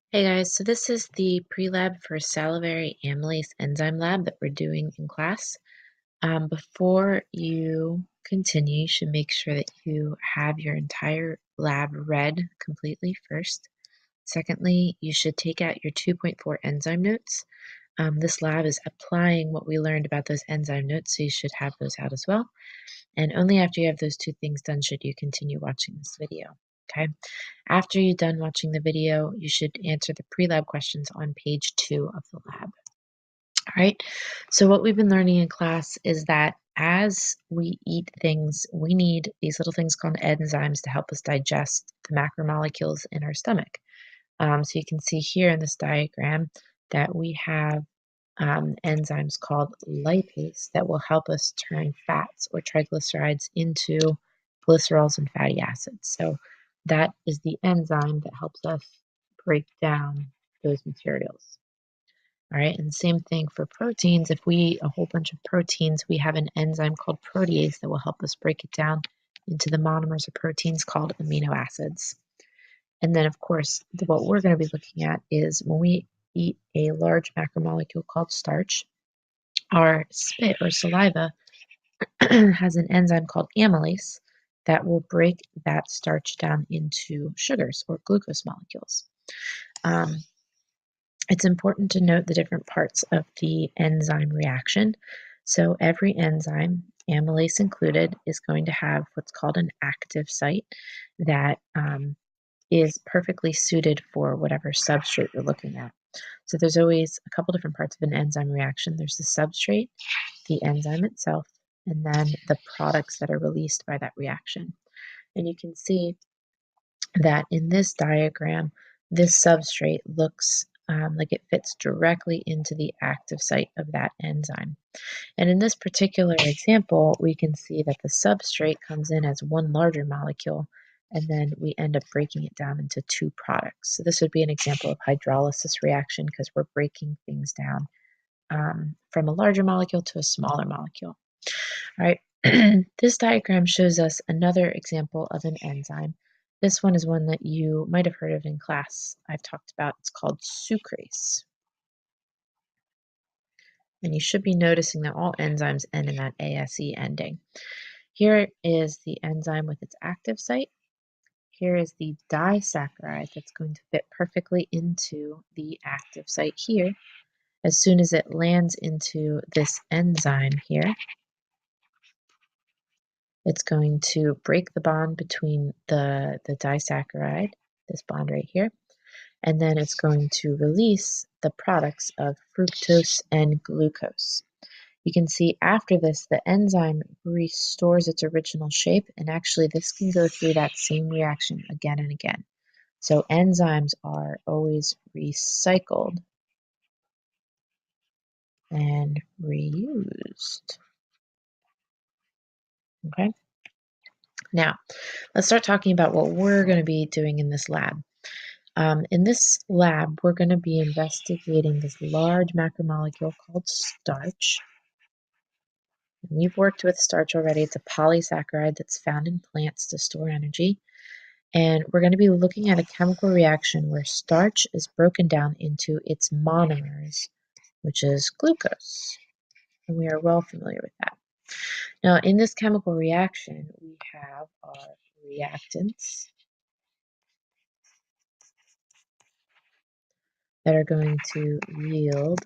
Hey guys, so this is the pre-lab for salivary amylase enzyme lab that we're doing in class. Before you continue, you should make sure that you have your entire lab read completely first. Secondly, you should take out your 2.4 enzyme notes. This lab is applying what we learned about those enzyme notes, so you should have those out as well. And only after you have those two things done should you continue watching this video. Okay. After you're done watching the video, you should answer the pre-lab questions on page 2 of the lab. All right. So what we've been learning in class is that as we eat things, we need these little things called enzymes to help us digest the macromolecules in our stomach. So you can see here in this diagram that we have enzymes called lipase that will help us turn fats or triglycerides into glycerols and fatty acids. So that is the enzyme that helps us break down those materials. All right, and same thing for proteins. If we eat a whole bunch of proteins, we have an enzyme called protease that will help us break it down into the monomers of proteins called amino acids. And then, of course, what we're going to be looking at is when we eat a large macromolecule called starch, our spit or saliva has an enzyme called amylase that will break that starch down into sugars or glucose molecules. It's important to note the different parts of the enzyme reaction. So every enzyme, amylase included, is going to have what's called an active site that is perfectly suited for whatever substrate you're looking at. So there's always a couple different parts of an enzyme reaction. There's the substrate, the enzyme itself, and then the products that are released by that reaction. And you can see that in this diagram, this substrate looks like it fits directly into the active site of that enzyme. And in this particular example, we can see that the substrate comes in as one larger molecule, and then we end up breaking it down into two products. So this would be an example of hydrolysis reaction because we're breaking things down from a larger molecule to a smaller molecule. All right, this diagram shows us another example of an enzyme. This one is one that you might have heard of in class. I've talked about. It's called sucrase. And you should be noticing that all enzymes end in that ASE ending. Here is the enzyme with its active site. Here is the disaccharide that's going to fit perfectly into the active site here. As soon as it lands into this enzyme here, it's going to break the bond between the disaccharide, this bond right here, and then it's going to release the products of fructose and glucose. You can see after this, the enzyme restores its original shape, and actually this can go through that same reaction again and again. So enzymes are always recycled and reused. Okay? Now, let's start talking about what we're going to be doing in this lab. In this lab, we're going to be investigating this large macromolecule called starch. And we've worked with starch already. It's a polysaccharide that's found in plants to store energy. And we're going to be looking at a chemical reaction where starch is broken down into its monomers, which is glucose. And we are well familiar with that. Now, in this chemical reaction, we have our reactants that are going to yield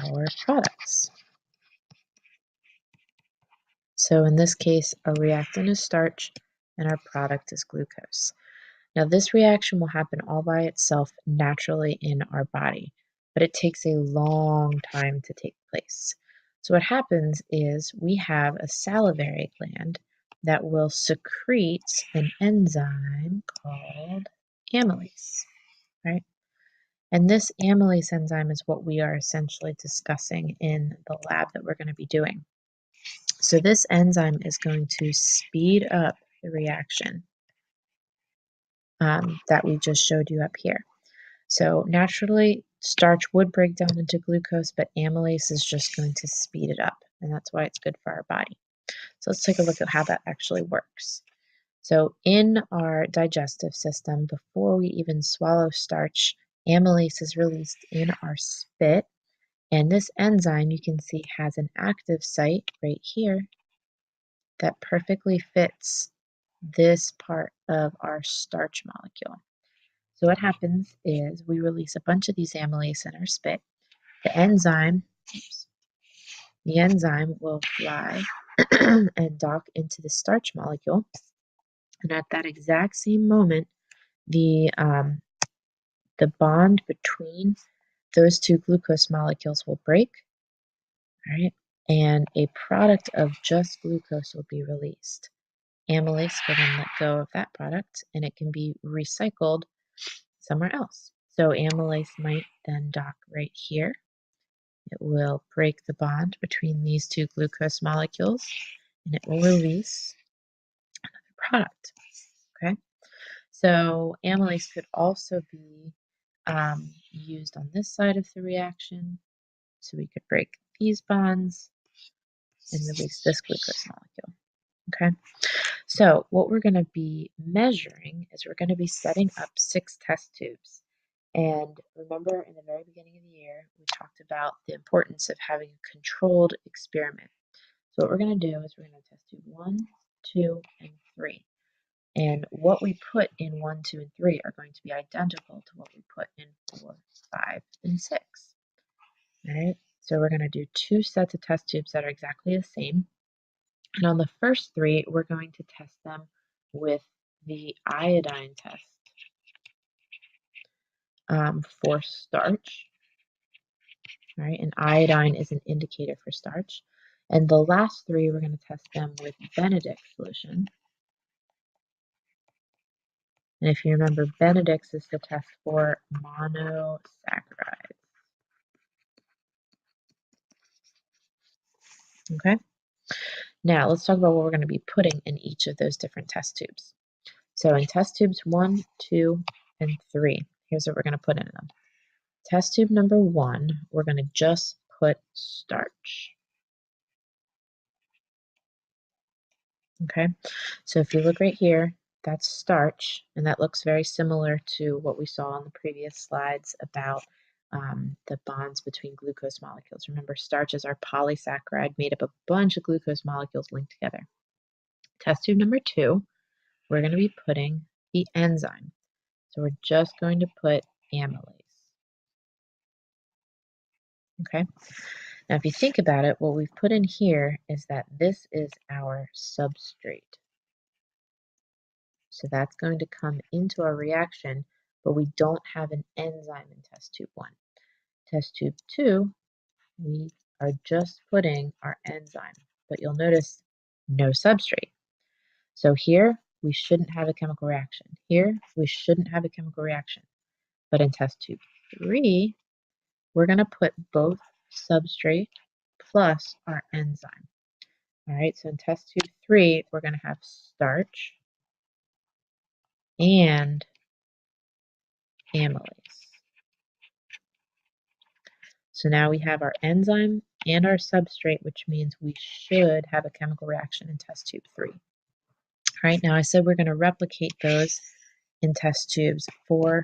our products. So in this case, our reactant is starch and our product is glucose. Now this reaction will happen all by itself naturally in our body, but it takes a long time to take place. So what happens is we have a salivary gland that will secrete an enzyme called amylase, right? And this amylase enzyme is what we are essentially discussing in the lab that we're going to be doing. So this enzyme is going to speed up the reaction. that we just showed you up here. So naturally, starch would break down into glucose, but amylase is just going to speed it up, and that's why it's good for our body. So let's take a look at how that actually works. So in our digestive system, before we even swallow starch, amylase is released in our spit, and this enzyme you can see has an active site right here that perfectly fits this part of our starch molecule. So what happens is we release a bunch of these amylase in our spit. The enzyme will fly and dock into the starch molecule. And at that exact same moment, the bond between those two glucose molecules will break, right? And a product of just glucose will be released. Amylase will then let go of that product and it can be recycled somewhere else. So amylase might then dock right here. It will break the bond between these two glucose molecules and it will release another product. Okay, so amylase could also be used on this side of the reaction. So we could break these bonds and release this glucose molecule. Okay, so what we're going to be measuring is we're going to be setting up 6 test tubes. And remember, in the very beginning of the year, we talked about the importance of having a controlled experiment. So what we're going to do is we're going to test tube 1, 2, and 3. And what we put in 1, 2, and 3 are going to be identical to what we put in 4, 5, and 6. All right, so we're going to do 2 sets of test tubes that are exactly the same. And on the first 3, we're going to test them with the iodine test for starch. All right, and iodine is an indicator for starch. And the last 3, we're going to test them with Benedict's solution. And if you remember, Benedict's is the test for monosaccharides. Okay, now let's talk about what we're going to be putting in each of those different test tubes. So in test tubes 1, 2, and 3, here's what we're going to put in them. Test tube number 1, we're going to just put starch. Okay, so if you look right here, that's starch, and that looks very similar to what we saw on the previous slides about the bonds between glucose molecules. Remember, starch is our polysaccharide made up of a bunch of glucose molecules linked together. Test tube number 2, we're going to be putting the enzyme. So we're just going to put amylase. Okay, now if you think about it, what we've put in here is that this is our substrate. So that's going to come into our reaction, but we don't have an enzyme in test tube 1. Test tube 2, we are just putting our enzyme, but you'll notice no substrate. So here, we shouldn't have a chemical reaction. Here, we shouldn't have a chemical reaction. But in test tube 3, we're going to put both substrate plus our enzyme. All right, so in test tube 3, we're going to have starch and amylase. So now we have our enzyme and our substrate, which means we should have a chemical reaction in test tube 3. All right, now I said we're going to replicate those in test tubes 4,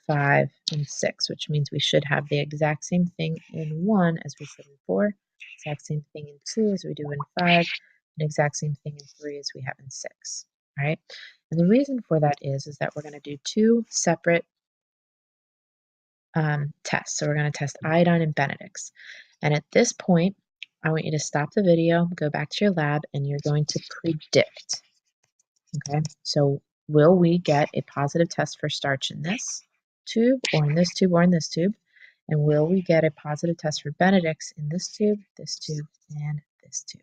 5, and 6, which means we should have the exact same thing in 1 as we said in 4, exact same thing in 2 as we do in 5, and exact same thing in 3 as we have in 6. All right, and the reason for that is that we're going to do 2 separate tests. So we're going to test iodine and Benedict's. And at this point, I want you to stop the video, go back to your lab, and you're going to predict. Okay, so will we get a positive test for starch in this tube, or in this tube, or in this tube? And will we get a positive test for Benedict's in this tube, and this tube?